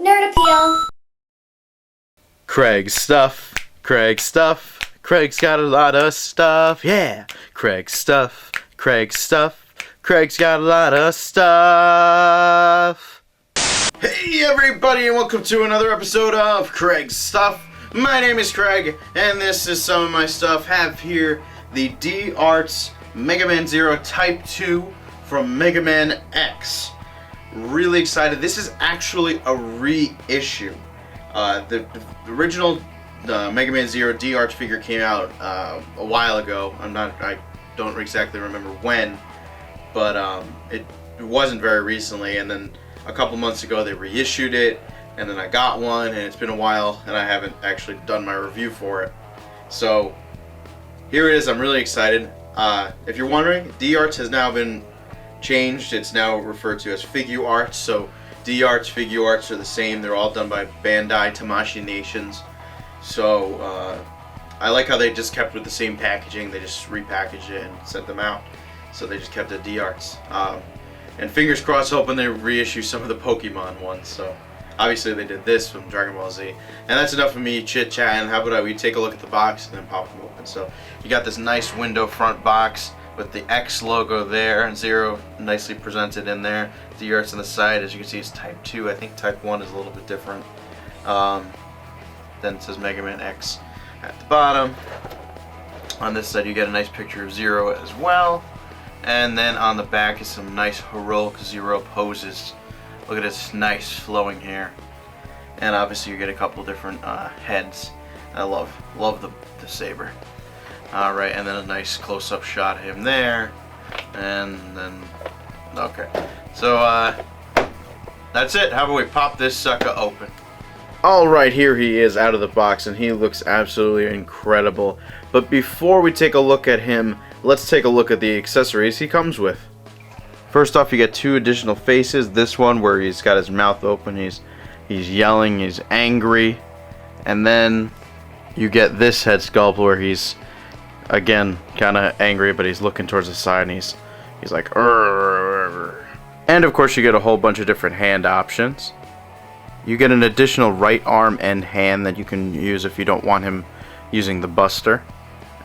Nerd appeal. Craig's stuff. Craig's stuff. Craig's got a lot of stuff. Yeah. Craig's stuff. Craig's stuff. Craig's got a lot of stuff. Hey everybody, and welcome to another episode of Craig's Stuff. My name is Craig, and this is some of my stuff. Have here the D-Arts Mega Man Zero Type 2 from Mega Man X. Really excited. This is actually a reissue. The original Mega Man Zero D-Arts figure came out a while ago. I don't exactly remember when, but it wasn't very recently. And then a couple months ago they reissued it, and then I got one, and it's been a while, and I haven't actually done my review for it. So here it is. I'm really excited. If you're wondering, D-Arts has now been changed. It's now referred to as Figure Arts. So D-Arts, Figure Arts are the same. They're all done by Bandai Tamashii Nations. So I like how they just kept with the same packaging. They just repackaged it and sent them out. So they just kept it D-Arts. And fingers crossed, hoping they reissue some of the Pokemon ones. So obviously they did this from Dragon Ball Z. And that's enough of me chit-chatting. How about we take a look at the box and then pop them open. So you got this nice window front box with the X logo there and Zero nicely presented in there. The arts on the side, as you can see, is Type 2. I think Type 1 is a little bit different. Then it says Mega Man X at the bottom. On this side you get a nice picture of Zero as well. And then on the back is some nice heroic Zero poses. Look at this nice flowing hair. And obviously you get a couple different heads. I love the saber. Alright, and then a nice close-up shot of him there. And then, okay. So, that's it. How about we pop this sucker open? Alright, here he is out of the box, and he looks absolutely incredible. But before we take a look at him, let's take a look at the accessories he comes with. First off, you get two additional faces. This one where he's got his mouth open, he's yelling, he's angry. And then you get this head sculpt where he's, again, kind of angry, but he's looking towards the side, and he's like, "Urgh." And of course you get a whole bunch of different hand options. You get an additional right arm and hand that you can use if you don't want him using the Buster.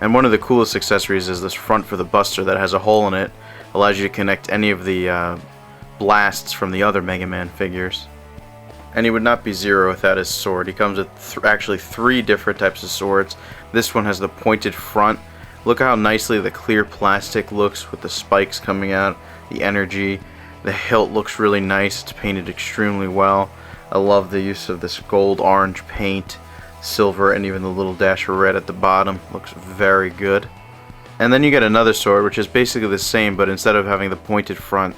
And one of the coolest accessories is this front for the Buster that has a hole in it. Allows you to connect any of the blasts from the other Mega Man figures. And he would not be Zero without his sword. He comes with actually three different types of swords. This one has the pointed front. Look how nicely the clear plastic looks with the spikes coming out, the energy. The hilt looks really nice. It's painted extremely well. I love the use of this gold orange paint, silver, and even the little dash of red at the bottom. Looks very good. And then you get another sword, which is basically the same, but instead of having the pointed front,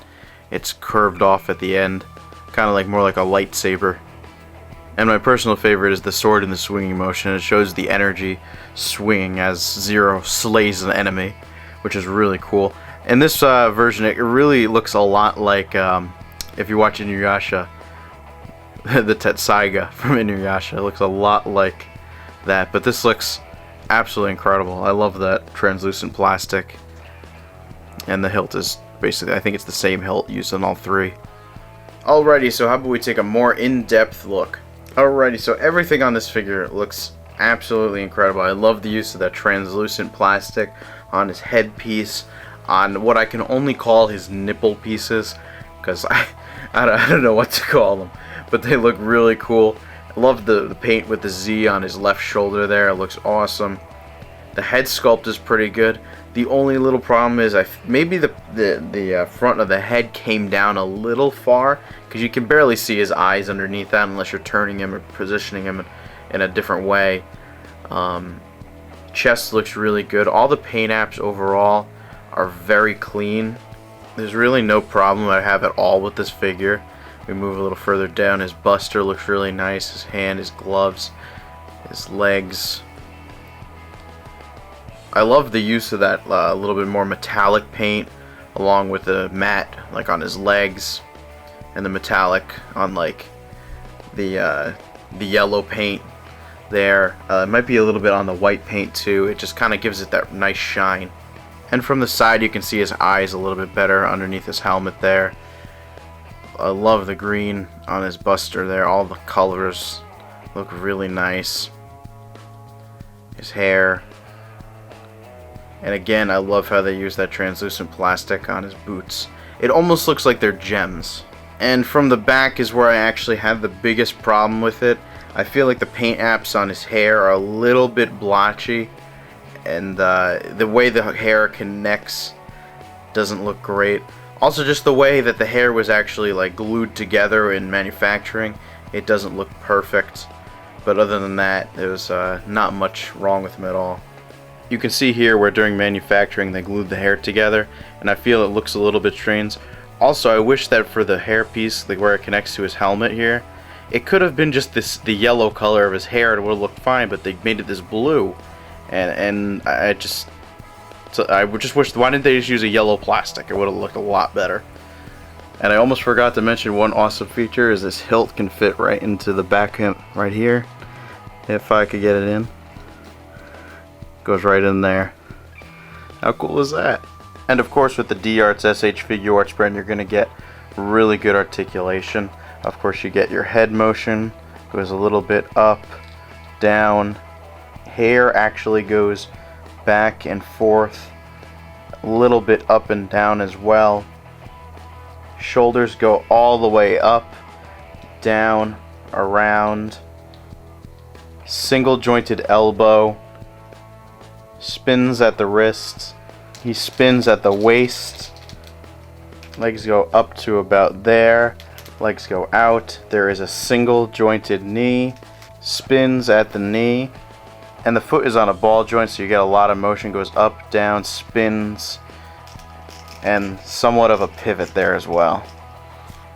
it's curved off at the end. Kind of like more like a lightsaber. And my personal favorite is the sword in the swinging motion. It shows the energy swinging as Zero slays an enemy, which is really cool. In this version, it really looks a lot like, if you watch Inuyasha, the Tetsaiga from Inuyasha. It looks a lot like that, but this looks absolutely incredible. I love that translucent plastic. And the hilt is basically, I think it's the same hilt used on all three. Alrighty, so how about we take a more in-depth look. Alrighty, so everything on this figure looks absolutely incredible. I love the use of that translucent plastic on his headpiece, on what I can only call his nipple pieces, because I don't know what to call them, but they look really cool. I love the paint with the Z on his left shoulder there. It looks awesome. The head sculpt is pretty good. The only little problem is maybe the front of the head came down a little far, because you can barely see his eyes underneath that unless you're turning him or positioning him in a different way. Chest looks really good. All the paint apps overall are very clean. There's really no problem I have at all with this figure. We move a little further down. His Buster looks really nice. His hand, his gloves, his legs. I love the use of that little bit more metallic paint along with the matte like on his legs, and the metallic on like the yellow paint there. It might be a little bit on the white paint too. It just kind of gives it that nice shine. And from the side you can see his eyes a little bit better underneath his helmet there. I love the green on his Buster there. All the colors look really nice. His hair. And again, I love how they use that translucent plastic on his boots. It almost looks like they're gems. And from the back is where I actually had the biggest problem with it. I feel like the paint apps on his hair are a little bit blotchy. And the way the hair connects doesn't look great. Also, just the way that the hair was actually like glued together in manufacturing, it doesn't look perfect. But other than that, there was not much wrong with him at all. You can see here where during manufacturing they glued the hair together, and I feel it looks a little bit strange. Also, I wish that for the hair piece, like where it connects to his helmet here, it could have been just the yellow color of his hair. It would have looked fine, but they made it this blue, and I just wish, why didn't they just use a yellow plastic? It would have looked a lot better. And I almost forgot to mention one awesome feature is this hilt can fit right into the back right here. If I could get it in. Goes right in there. How cool is that? And of course with the D-Arts SH Figure Arts brand, you're going to get really good articulation. Of course you get your head motion. Goes a little bit up, down. Hair actually goes back and forth, a little bit up and down as well. Shoulders go all the way up, down, around. Single jointed elbow. Spins at the wrist. He spins at the waist. Legs go up to about there. Legs go out. There is a single jointed knee. Spins at the knee. And the foot is on a ball joint, so you get a lot of motion. Goes up, down, spins, and somewhat of a pivot there as well.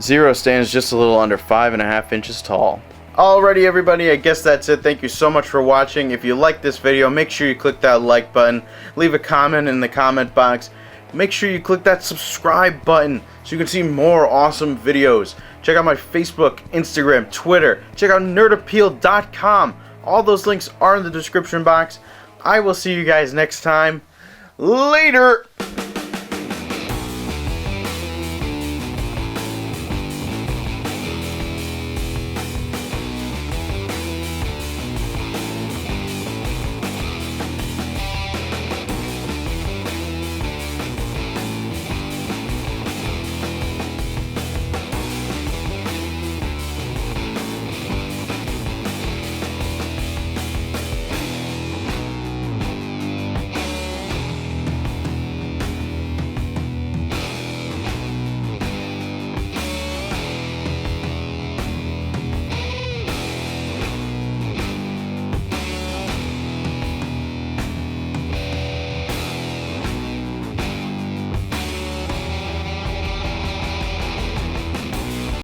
Zero stands just a little under 5.5 inches tall. Alrighty everybody, I guess that's it. Thank you so much for watching. If you like this video, make sure you click that like button. Leave a comment in the comment box. Make sure you click that subscribe button so you can see more awesome videos. Check out my Facebook, Instagram, Twitter. Check out nerdappeal.com. All those links are in the description box. I will see you guys next time. Later!